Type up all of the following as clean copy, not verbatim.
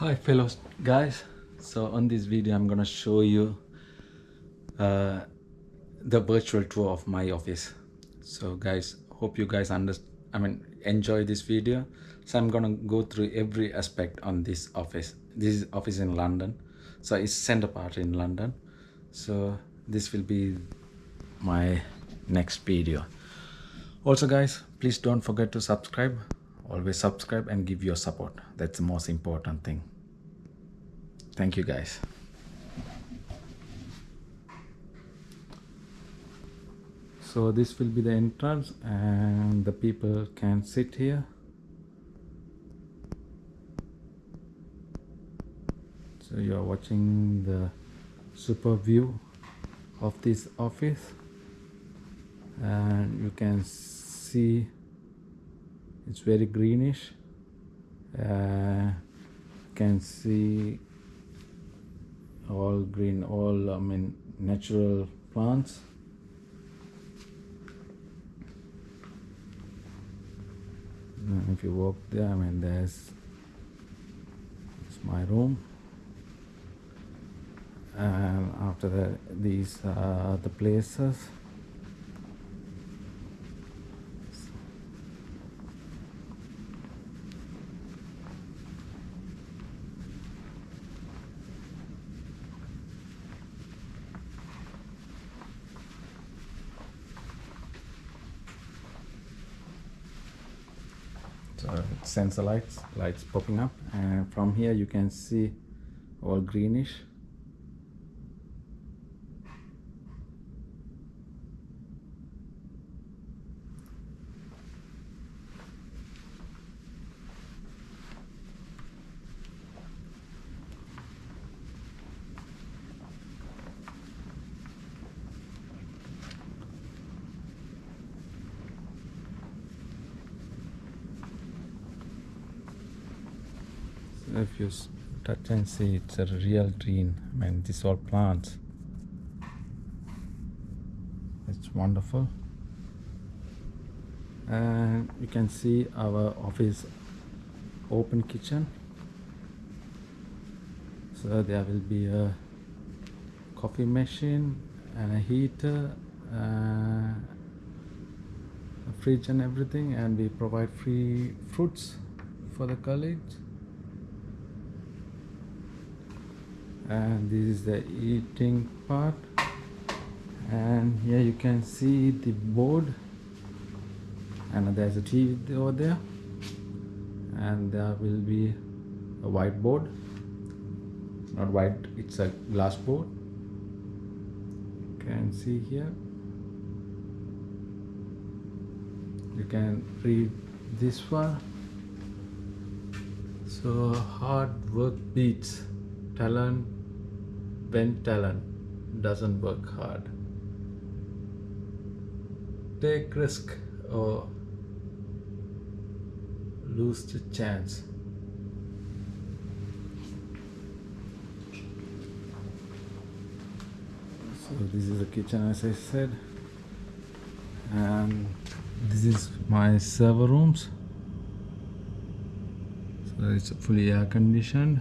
Hi fellow guys, so on this video I'm gonna show you uh, the virtual tour of my office. So guys, hope you guys enjoy this video. So I'm gonna go through every aspect on this office. This is office in London, so it's center part in London. So this will be my next video. Also guys, please don't forget to subscribe. Always subscribe and give your support. That's the most important thing. Thank you guys. So this will be the entrance and the people can sit here. So you are watching the super view of this office, and you can see it's very greenish. You can see all green, all natural plants. And if you walk there, there's my room, and after that these are the places. So sensor lights popping up, and from here you can see all greenish. If you touch and see, it's a real green. These all plants. It's wonderful. And you can see our office open kitchen. So there will be a coffee machine and a heater, a fridge and everything, and we provide free fruits for the colleagues. And this is the eating part, and here you can see the board, and there's a TV over there, and there will be a whiteboard, not white, it's a glass board. You can see here, you can read this one. So hard work beats talent when talent doesn't work hard. Take risk or lose the chance. So this is the kitchen, as I said, and this is my server rooms. So it's fully air conditioned.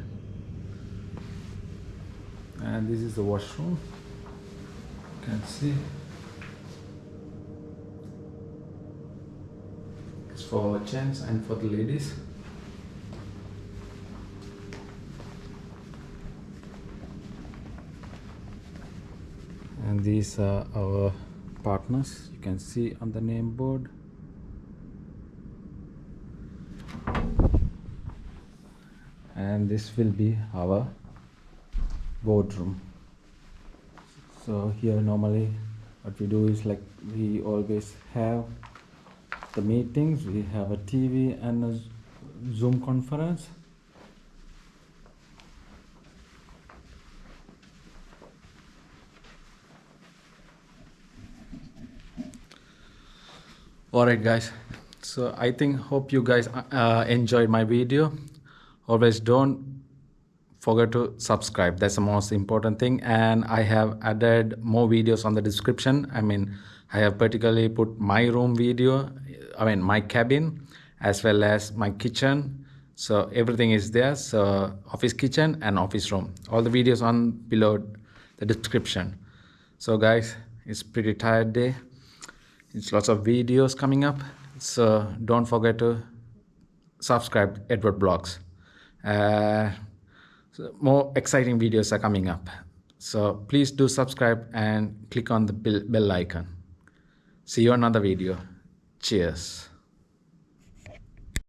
And this is the washroom. You can see it's for gents and for the ladies. And these are our partners. You can see on the name board. And this will be our boardroom. So here normally what we do is, like, we always have the meetings. We have a TV and a Zoom conference. Alright guys, so I hope you guys enjoyed my video. Always don't forget to subscribe, that's the most important thing. And I have added more videos on the description. I have particularly put my room video, my cabin, as well as my kitchen. So everything is there. So office kitchen and office room. All the videos on below the description. So guys, it's pretty tired day. It's lots of videos coming up. So don't forget to subscribe Edward Blogs. Uh, so more exciting videos are coming up. So please do subscribe and click on the bell icon. See you on another video. Cheers.